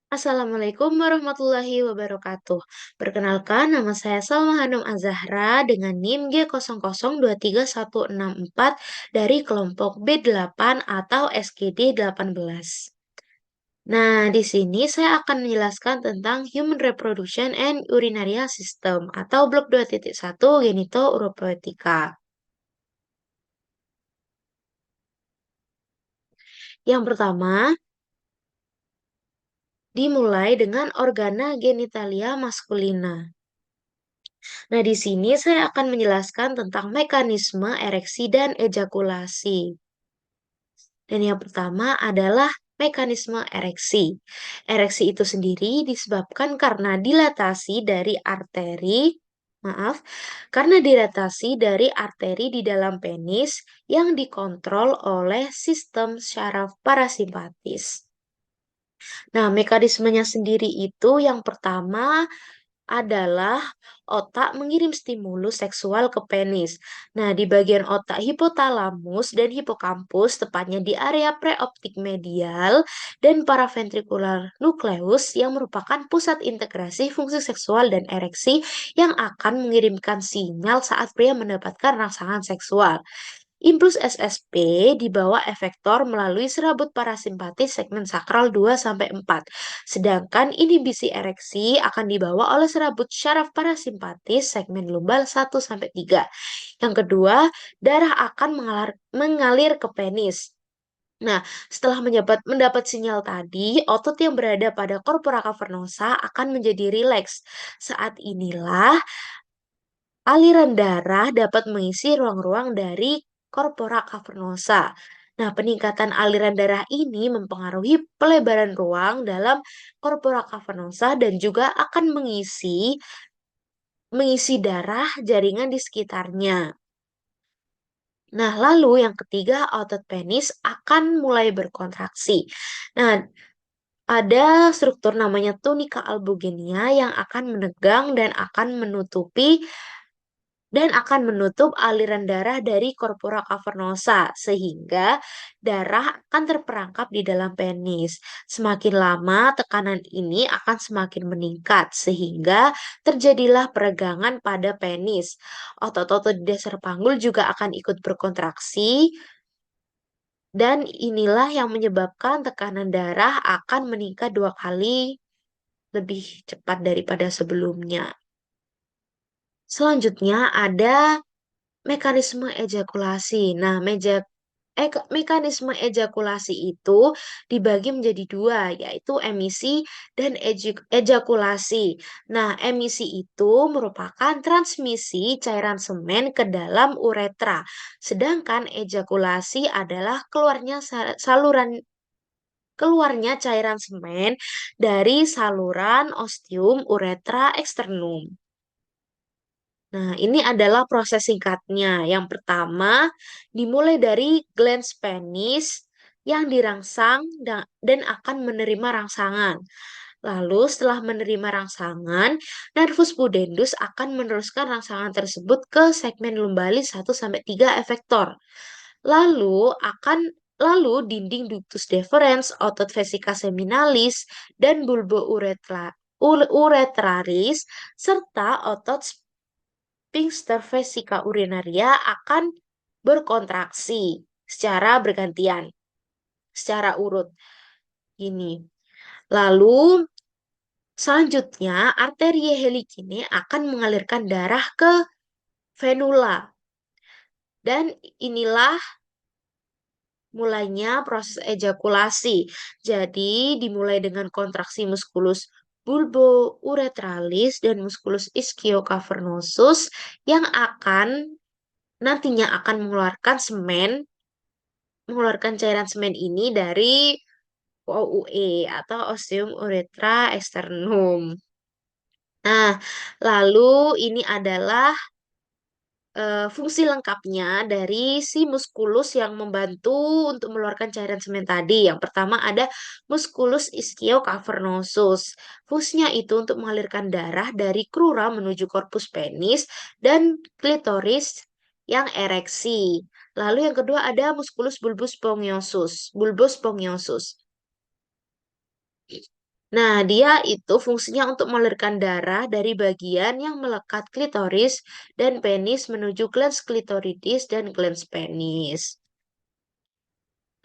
Assalamualaikum warahmatullahi wabarakatuh. Perkenalkan, nama saya Salma Hanum Azahra dengan NIM G00236164 dari kelompok B8 atau SGD 18. Nah, di sini saya akan menjelaskan tentang Human Reproduction and Urinaria System atau blok 2.1 Genitouropoetika. Yang pertama, dimulai dengan organa genitalia maskulina. Nah, di sini saya akan menjelaskan tentang mekanisme ereksi dan ejakulasi. Dan yang pertama adalah mekanisme ereksi. Ereksi itu sendiri disebabkan karena dilatasi dari arteri, karena dilatasi dari arteri di dalam penis yang dikontrol oleh sistem syaraf parasimpatis. Nah, mekanismenya sendiri itu yang pertama adalah otak mengirim stimulus seksual ke penis. Nah, di bagian otak hipotalamus dan hipokampus, tepatnya di area preoptik medial dan paraventricular nucleus yang merupakan pusat integrasi fungsi seksual dan ereksi yang akan mengirimkan sinyal saat pria mendapatkan rangsangan seksual. Impuls SSP dibawa efektor melalui serabut parasimpatis segmen sakral 2-4, sedangkan inhibisi ereksi akan dibawa oleh serabut syaraf parasimpatis segmen lumbal 1-3. Yang kedua, darah akan mengalir ke penis. Nah, setelah mendapat sinyal tadi, otot yang berada pada corpora cavernosa akan menjadi rileks. Saat inilah aliran darah dapat mengisi ruang-ruang dari corpora cavernosa. Nah, peningkatan aliran darah ini mempengaruhi pelebaran ruang dalam corpora cavernosa dan juga akan mengisi darah jaringan di sekitarnya. Nah, lalu yang ketiga, otot penis akan mulai berkontraksi. Nah, ada struktur namanya tunika albugenia yang akan menegang dan akan menutup aliran darah dari corpora cavernosa sehingga darah akan terperangkap di dalam penis. Semakin lama tekanan ini akan semakin meningkat sehingga terjadilah peregangan pada penis. Otot-otot di dasar panggul juga akan ikut berkontraksi dan inilah yang menyebabkan tekanan darah akan meningkat 2 kali lebih cepat daripada sebelumnya. Selanjutnya ada mekanisme ejakulasi. Nah, mekanisme ejakulasi itu dibagi menjadi dua, yaitu emisi dan ejakulasi. Nah, emisi itu merupakan transmisi cairan semen ke dalam uretra, sedangkan ejakulasi adalah keluarnya cairan semen dari saluran ostium uretra eksternum. Nah, ini adalah proses singkatnya. Yang pertama, dimulai dari glans penis yang dirangsang dan akan menerima rangsangan. Lalu, setelah menerima rangsangan, nervus pudendus akan meneruskan rangsangan tersebut ke segmen lumbalis 1-3 efektor. Lalu dinding ductus deferens, otot vesica seminalis, dan bulbo uretraris serta otot sphincter vesica urinaria akan berkontraksi secara bergantian, secara urut. Ini. Lalu selanjutnya arteria helicine akan mengalirkan darah ke venula. Dan inilah mulainya proses ejakulasi. Jadi dimulai dengan kontraksi musculus bulbo-uretralis dan musculus ischiocavernosus yang nantinya akan mengeluarkan cairan semen ini dari OUE atau ostium urethra externum. Nah, lalu ini adalah fungsi lengkapnya dari si muskulus yang membantu untuk mengeluarkan cairan semen tadi. Yang pertama ada musculus ischiocavernosus. Fungsinya itu untuk mengalirkan darah dari crura menuju korpus penis dan klitoris yang ereksi. Lalu yang kedua ada musculus bulbus spongiosus. Nah, dia itu fungsinya untuk mengalirkan darah dari bagian yang melekat klitoris dan penis menuju glans klitoridis dan glans penis.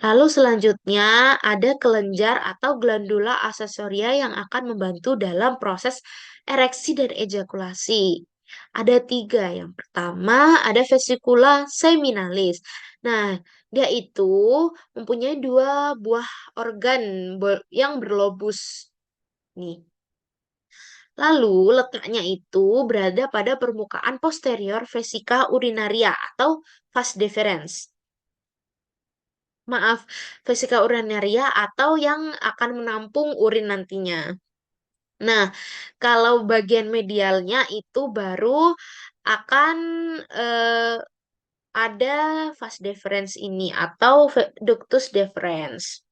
Lalu selanjutnya ada kelenjar atau glandula aksesoria yang akan membantu dalam proses ereksi dan ejakulasi. Ada tiga. Yang pertama ada vesicula seminalis. Nah, dia itu mempunyai dua buah organ yang berlobus. Nih. Lalu letaknya itu berada pada permukaan posterior vesika urinaria atau vas deferens. Maaf, vesika urinaria atau yang akan menampung urin nantinya. Nah, kalau bagian medialnya itu baru akan eh, ada vas deferens ini atau ductus deferens.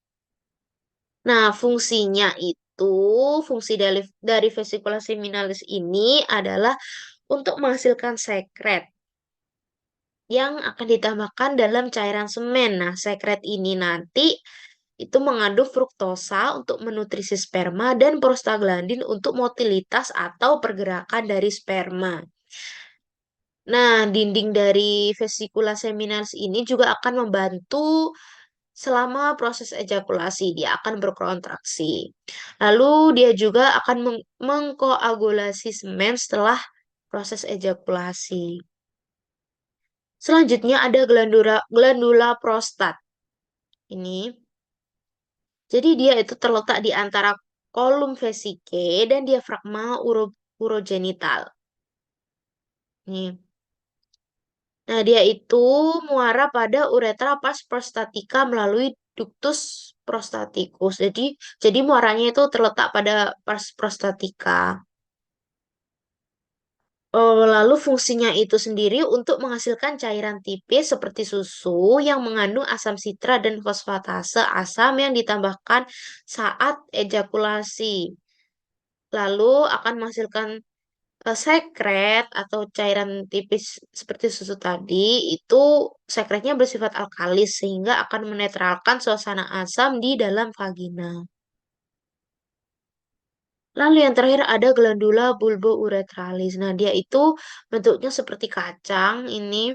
Nah, fungsinya itu, fungsi dari vesicula seminalis ini adalah untuk menghasilkan sekret yang akan ditambahkan dalam cairan semen. Nah, sekret ini nanti itu mengandung fruktosa untuk menutrisi sperma dan prostaglandin untuk motilitas atau pergerakan dari sperma. Nah, dinding dari vesicula seminalis ini juga akan membantu selama proses ejakulasi. Dia akan berkontraksi. Lalu dia juga akan mengkoagulasi semen setelah proses ejakulasi. Selanjutnya ada glandula prostat. Ini. Jadi dia itu terletak di antara kolum vesike dan diafragma urogenital. Nih. Nah, dia itu muara pada uretra pas prostatika melalui ductus prostaticus. Jadi muaranya itu terletak pada pas prostatika. Lalu fungsinya itu sendiri untuk menghasilkan cairan tipis seperti susu yang mengandung asam sitra dan fosfatase asam yang ditambahkan saat ejakulasi. Lalu akan menghasilkan sekret atau cairan tipis seperti susu tadi, itu sekretnya bersifat alkalis sehingga akan menetralkan suasana asam di dalam vagina. Lalu yang terakhir ada glandula bulbouretralis. Nah, dia itu bentuknya seperti kacang. Ini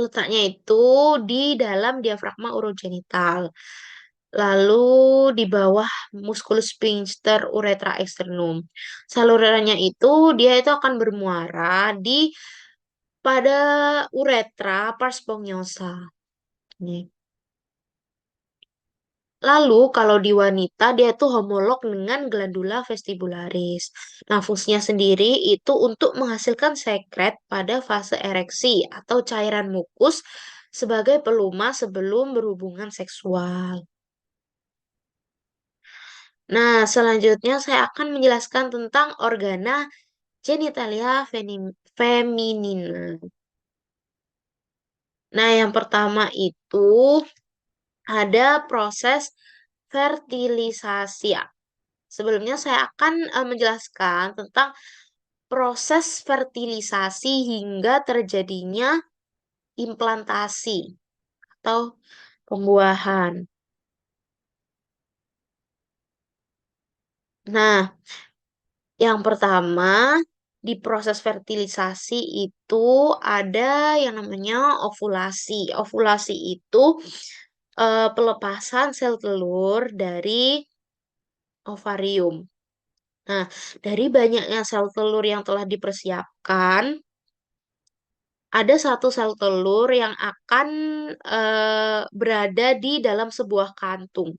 letaknya itu di dalam diafragma urogenital. Lalu di bawah musculus sphincter uretra externum. Salurannya itu dia itu akan bermuara pada uretra pars spongiosum. Nih. Lalu kalau di wanita dia itu homolog dengan glandula vestibularis. Nah, fungsinya sendiri itu untuk menghasilkan sekret pada fase ereksi atau cairan mukus sebagai peluma sebelum berhubungan seksual. Nah, selanjutnya saya akan menjelaskan tentang organa genitalia feminina. Nah, yang pertama itu ada proses fertilisasi. Sebelumnya saya akan menjelaskan tentang proses fertilisasi hingga terjadinya implantasi atau pembuahan. Nah, yang pertama di proses fertilisasi itu ada yang namanya ovulasi. Ovulasi itu pelepasan sel telur dari ovarium. Nah, dari banyaknya sel telur yang telah dipersiapkan, ada satu sel telur yang akan berada di dalam sebuah kantung.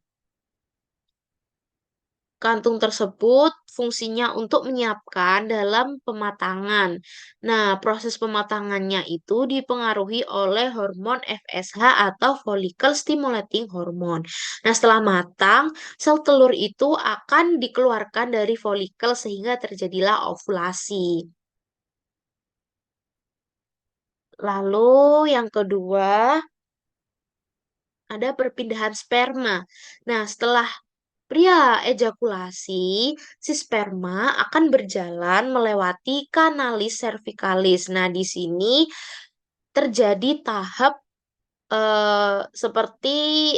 Kantung tersebut fungsinya untuk menyiapkan dalam pematangan. Nah, proses pematangannya itu dipengaruhi oleh hormon FSH atau follicle stimulating hormone. Nah, setelah matang, sel telur itu akan dikeluarkan dari folikel sehingga terjadilah ovulasi. Lalu yang kedua, ada perpindahan sperma. Nah, setelah pria ejakulasi, si sperma akan berjalan melewati kanalis cervicalis. Nah, di sini terjadi tahap seperti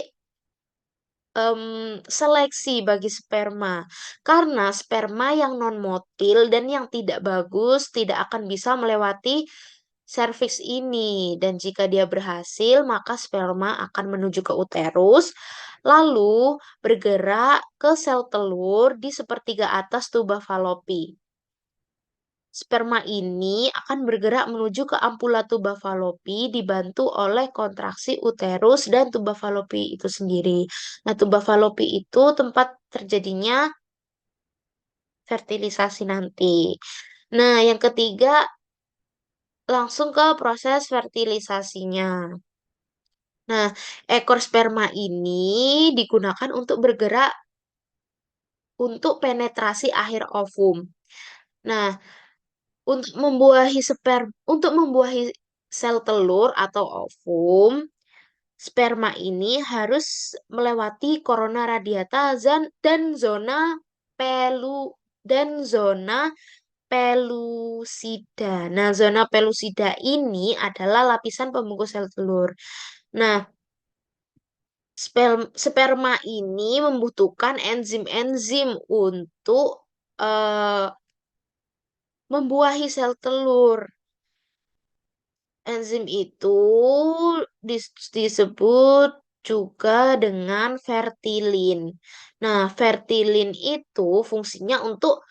seleksi bagi sperma. Karena sperma yang non-motil dan yang tidak bagus tidak akan bisa melewati serviks ini. Dan jika dia berhasil, maka sperma akan menuju ke uterus, lalu bergerak ke sel telur di sepertiga atas tuba falopi. Sperma ini akan bergerak menuju ke ampula tuba falopi dibantu oleh kontraksi uterus dan tuba falopi itu sendiri. Nah, tuba falopi itu tempat terjadinya fertilisasi nanti. Nah, yang ketiga langsung ke proses fertilisasinya. Nah, ekor sperma ini digunakan untuk bergerak untuk penetrasi akhir ovum. Nah, untuk membuahi sel telur atau ovum, sperma ini harus melewati korona radiata pelu dan zona pelusida. Nah, zona pelusida ini adalah lapisan pembungkus sel telur. Nah, sperma ini membutuhkan enzim-enzim untuk eh, membuahi sel telur. Enzim itu disebut juga dengan fertilin. Nah, fertilin itu fungsinya untuk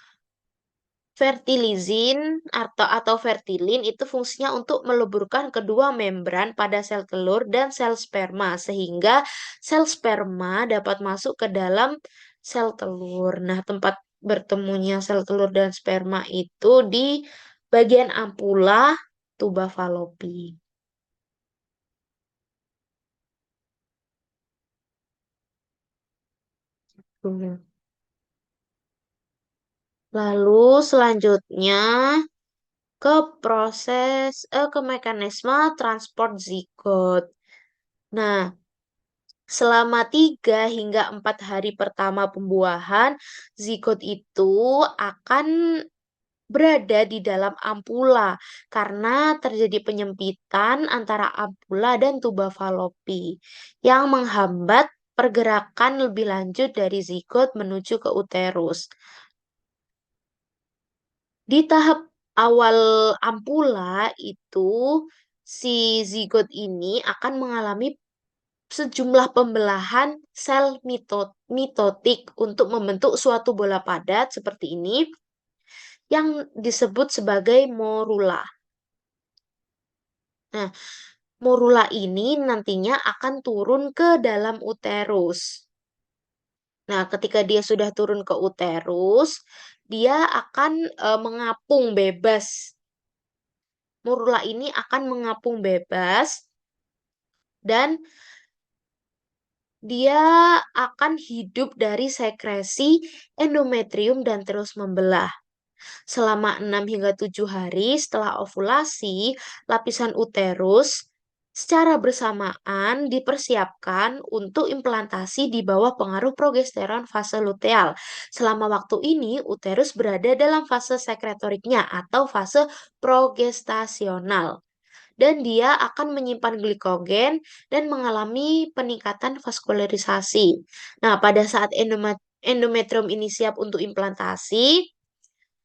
fertilizin atau fertilin itu fungsinya untuk meleburkan kedua membran pada sel telur dan sel sperma sehingga sel sperma dapat masuk ke dalam sel telur. Nah, tempat bertemunya sel telur dan sperma itu di bagian ampula tuba falopi. Hmm. Lalu selanjutnya ke mekanisme transport zigot. Nah, selama 3 hingga 4 hari pertama pembuahan, zigot itu akan berada di dalam ampula karena terjadi penyempitan antara ampula dan tuba falopi yang menghambat pergerakan lebih lanjut dari zigot menuju ke uterus. Di tahap awal ampula itu, si zigot ini akan mengalami sejumlah pembelahan sel mitotik untuk membentuk suatu bola padat seperti ini yang disebut sebagai morula. Nah, morula ini nantinya akan turun ke dalam uterus. Nah, ketika dia sudah turun ke uterus, dia akan mengapung bebas. Morula ini akan mengapung bebas dan dia akan hidup dari sekresi endometrium dan terus membelah. Selama 6 hingga 7 hari setelah ovulasi, lapisan uterus secara bersamaan dipersiapkan untuk implantasi di bawah pengaruh progesteron fase luteal. Selama waktu ini, uterus berada dalam fase sekretoriknya atau fase progestasional dan dia akan menyimpan glikogen dan mengalami peningkatan vaskularisasi. Nah, pada saat endometrium ini siap untuk implantasi,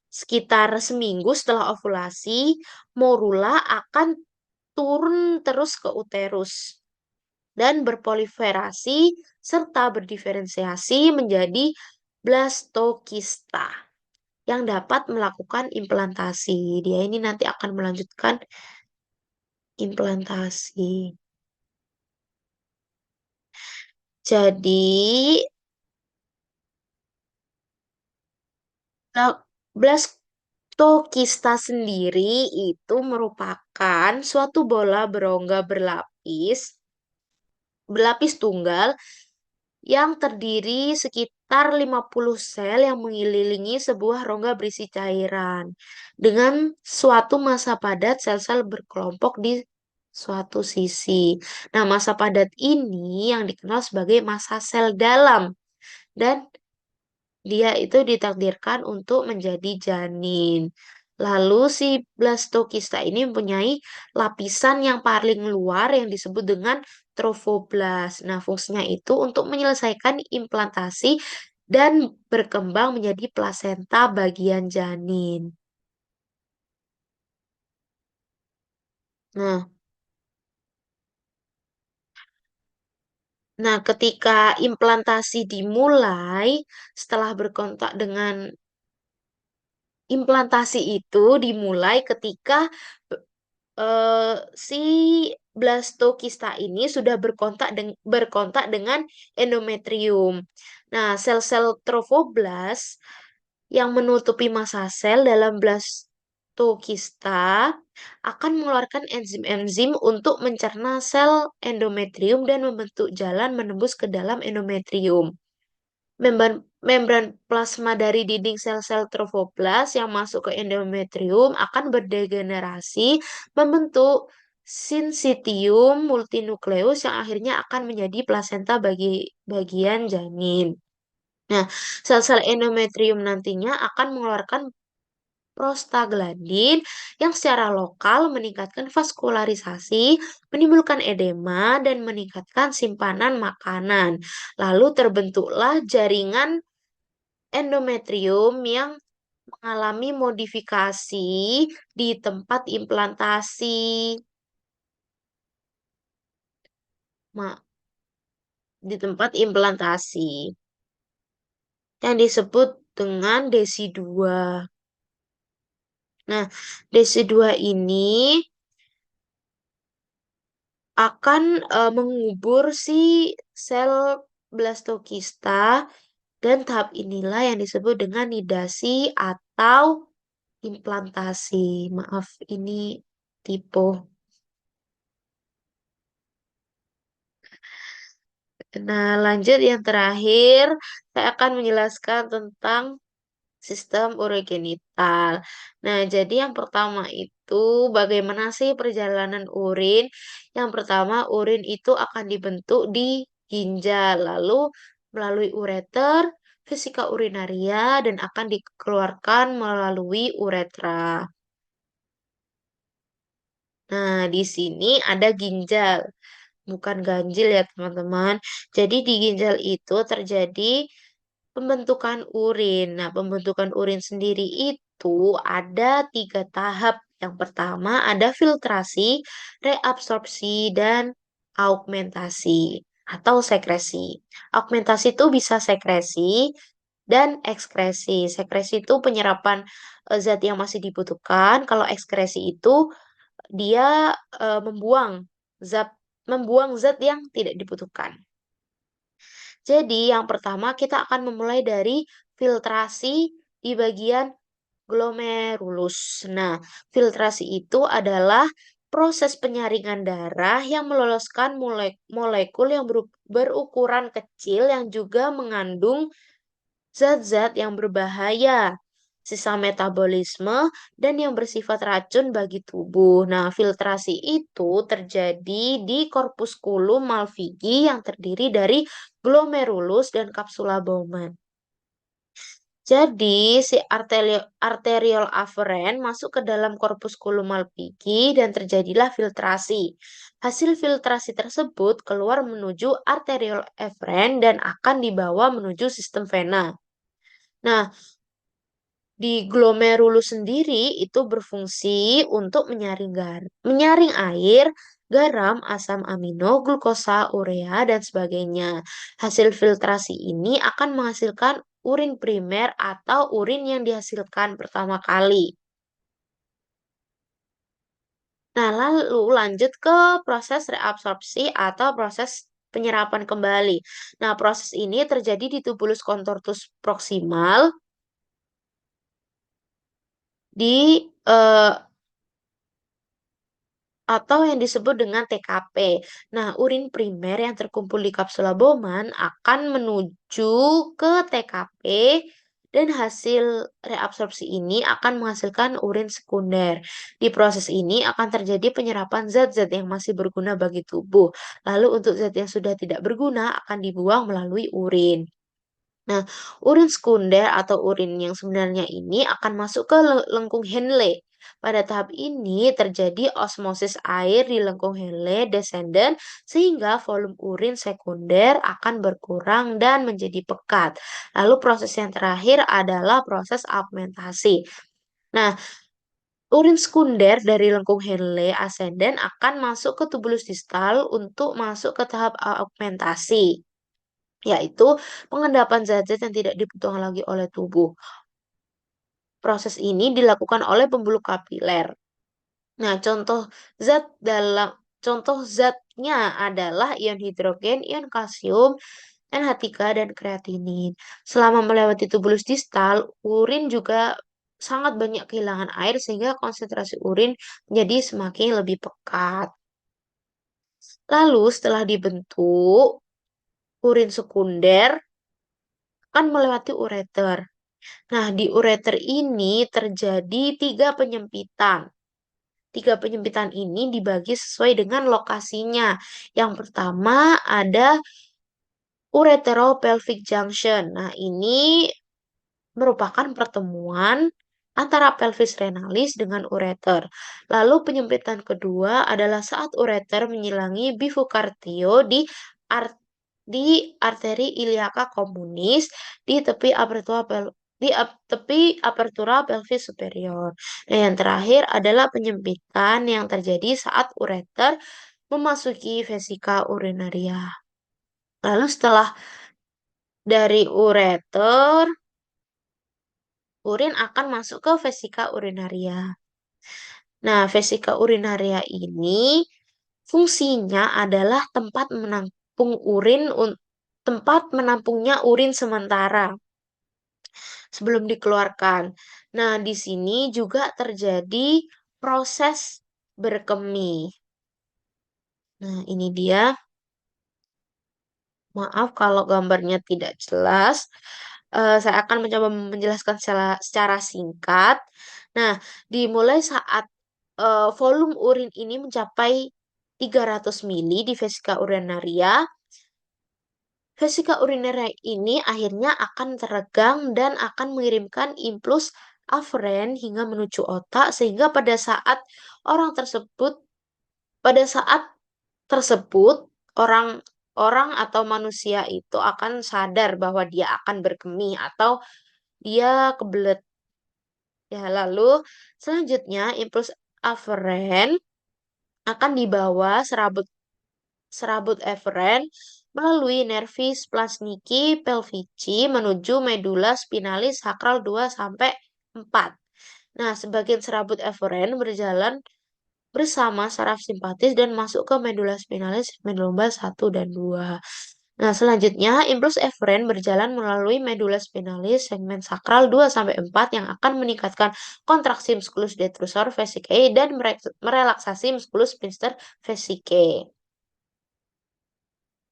sekitar seminggu setelah ovulasi, morula akan turun terus ke uterus dan berproliferasi serta berdiferensiasi menjadi blastokista yang dapat melakukan implantasi. Dia ini nanti akan melanjutkan implantasi. Jadi, blastokista sendiri itu merupakan suatu bola berongga berlapis tunggal yang terdiri sekitar 50 sel yang mengelilingi sebuah rongga berisi cairan dengan suatu massa padat sel-sel berkelompok di suatu sisi. Nah, massa padat ini yang dikenal sebagai massa sel dalam dan dia itu ditakdirkan untuk menjadi janin. Lalu si blastokista ini mempunyai lapisan yang paling luar yang disebut dengan trofoblast. Nah, fungsinya itu untuk menyelesaikan implantasi dan berkembang menjadi plasenta bagian janin. Nah, ketika implantasi dimulai, setelah berkontak dengan implantasi itu dimulai ketika si blastokista ini sudah berkontak dengan endometrium. Nah, sel-sel trofoblast yang menutupi massa sel dalam blastokista akan mengeluarkan enzim-enzim untuk mencerna sel endometrium dan membentuk jalan menembus ke dalam endometrium. Membran plasma dari dinding sel-sel trofoblast yang masuk ke endometrium akan berdegenerasi membentuk sincitium multinukleus yang akhirnya akan menjadi plasenta bagi bagian janin. Nah, sel-sel endometrium nantinya akan mengeluarkan prostaglandin yang secara lokal meningkatkan vaskularisasi, menimbulkan edema, dan meningkatkan simpanan makanan. Lalu terbentuklah jaringan endometrium yang mengalami modifikasi di tempat implantasi. Ma- di tempat implantasi yang disebut dengan desi 2. Nah, desi 2 ini akan mengubur si sel blastokista dan tahap inilah yang disebut dengan nidasi atau implantasi. Maaf, ini typo. Nah, lanjut yang terakhir, saya akan menjelaskan tentang sistem urogenital. Nah, jadi yang pertama itu bagaimana sih perjalanan urin? Yang pertama, urin itu akan dibentuk di ginjal, lalu melalui ureter, vesika urinaria, dan akan dikeluarkan melalui uretra. Nah, di sini ada ginjal, bukan ganjil ya teman-teman. Jadi di ginjal itu terjadi pembentukan urin. Nah, pembentukan urin sendiri itu ada 3 tahap. Yang pertama ada filtrasi, reabsorpsi, dan augmentasi atau sekresi. Augmentasi itu bisa sekresi dan ekskresi. Sekresi itu penyerapan zat yang masih dibutuhkan. Kalau ekskresi itu dia zat membuang zat yang tidak dibutuhkan. Jadi, yang pertama kita akan memulai dari filtrasi di bagian glomerulus. Nah, filtrasi itu adalah proses penyaringan darah yang meloloskan molekul yang berukuran kecil yang juga mengandung zat-zat yang berbahaya, sisa metabolisme, dan yang bersifat racun bagi tubuh. Nah, filtrasi itu terjadi di korpuskulum Malpighi yang terdiri dari glomerulus dan kapsula Bowman. Jadi, si arteriol aferen masuk ke dalam korpuskulum Malpighi dan terjadilah filtrasi. Hasil filtrasi tersebut keluar menuju arteriol eferen dan akan dibawa menuju sistem vena. Nah, di glomerulus sendiri itu berfungsi untuk menyaring air, garam, asam amino, glukosa, urea, dan sebagainya. Hasil filtrasi ini akan menghasilkan urin primer atau urin yang dihasilkan pertama kali. Nah, lalu lanjut ke proses reabsorpsi atau proses penyerapan kembali. Nah, proses ini terjadi di tubulus contortus proximal di atau yang disebut dengan TKP. Nah, urin primer yang terkumpul di kapsula Bowman akan menuju ke TKP dan hasil reabsorpsi ini akan menghasilkan urin sekunder. Di proses ini akan terjadi penyerapan zat-zat yang masih berguna bagi tubuh. Lalu untuk zat yang sudah tidak berguna akan dibuang melalui urin. Nah, urin sekunder atau urin yang sebenarnya ini akan masuk ke lengkung Henle. Pada tahap ini terjadi osmosis air di lengkung Henle descendant sehingga volume urin sekunder akan berkurang dan menjadi pekat. Lalu proses yang terakhir adalah proses augmentasi. Nah, urin sekunder dari lengkung Henle ascendant akan masuk ke tubulus distal untuk masuk ke tahap augmentasi, yaitu pengendapan zat-zat yang tidak dibutuhkan lagi oleh tubuh. Proses ini dilakukan oleh pembuluh kapiler. Nah, contoh zatnya adalah ion hidrogen, ion kalsium, NH3 dan kreatinin. Selama melewati tubulus distal, urin juga sangat banyak kehilangan air sehingga konsentrasi urin menjadi semakin lebih pekat. Lalu setelah dibentuk, urin sekunder akan melewati ureter. Nah, di ureter ini terjadi tiga penyempitan. Tiga penyempitan ini dibagi sesuai dengan lokasinya. Yang pertama ada ureteropelvic junction. Nah, ini merupakan pertemuan antara pelvis renalis dengan ureter. Lalu penyempitan kedua adalah saat ureter menyilangi bifurcatio di arteri iliaca communis di tepi apertura pelvis superior. Nah, yang terakhir adalah penyempitan yang terjadi saat ureter memasuki vesika urinaria. Lalu setelah dari ureter, urin akan masuk ke vesika urinaria. Nah, vesika urinaria ini fungsinya adalah tempat menampungnya urin sementara sebelum dikeluarkan. Nah, di sini juga terjadi proses berkemih. Nah, ini dia. Maaf kalau gambarnya tidak jelas. Saya akan mencoba menjelaskan secara singkat. Nah, dimulai saat volume urin ini mencapai 300 mili di vesika urinaria. Vesika urinaria ini akhirnya akan teregang dan akan mengirimkan impuls aferen hingga menuju otak sehingga pada saat tersebut orang atau manusia itu akan sadar bahwa dia akan berkemih atau dia kebelet. Ya, lalu selanjutnya impuls aferen akan dibawa serabut eferen melalui nervis plasniki pelvici menuju medula spinalis sakral 2 sampai 4. Nah, sebagian serabut eferen berjalan bersama saraf simpatis dan masuk ke medula spinalis segmen lombal 1 dan 2. Nah, selanjutnya impuls eferen berjalan melalui medula spinalis segmen sakral 2 sampai 4 yang akan meningkatkan kontraksi musculus detrusor vesicae dan merelaksasi musculus sphincter vesicae.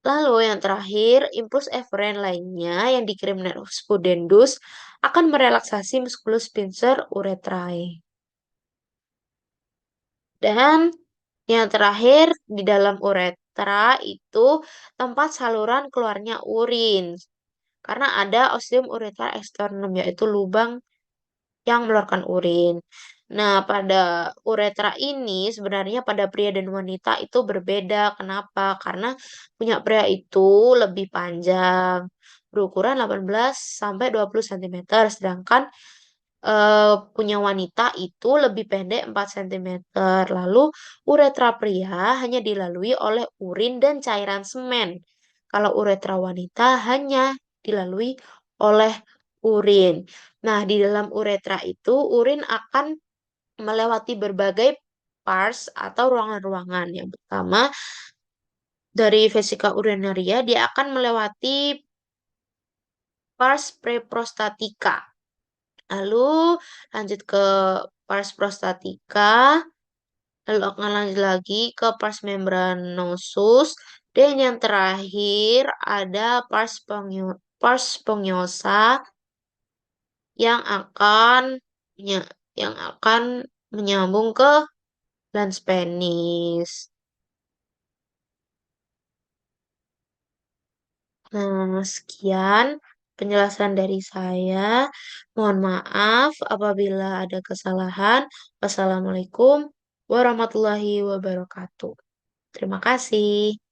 Lalu yang terakhir, impuls eferen lainnya yang dikirim nervus pudendus akan merelaksasi musculus sphincter urethrae. Dan yang terakhir, di dalam uretra itu tempat saluran keluarnya urin. Karena ada ostium urethra externum, yaitu lubang yang mengeluarkan urin. Nah, pada uretra ini sebenarnya pada pria dan wanita itu berbeda. Kenapa? Karena punya pria itu lebih panjang, berukuran 18 sampai 20 cm, sedangkan punya wanita itu lebih pendek 4 cm. Lalu uretra pria hanya dilalui oleh urin dan cairan semen. Kalau uretra wanita hanya dilalui oleh urin. Nah, di dalam uretra itu urin akan melewati berbagai pars atau ruangan-ruangan. Yang pertama, dari vesika urinaria dia akan melewati pars preprostatika. Lalu lanjut ke pars prostatika, lalu akan lanjut lagi ke pars membranosus, dan yang terakhir ada pars spongiosa yang akan yang akan menyambung ke glans penis. Nah, sekian. penjelasan dari saya. Mohon maaf apabila ada kesalahan. Wassalamualaikum warahmatullahi wabarakatuh. Terima kasih.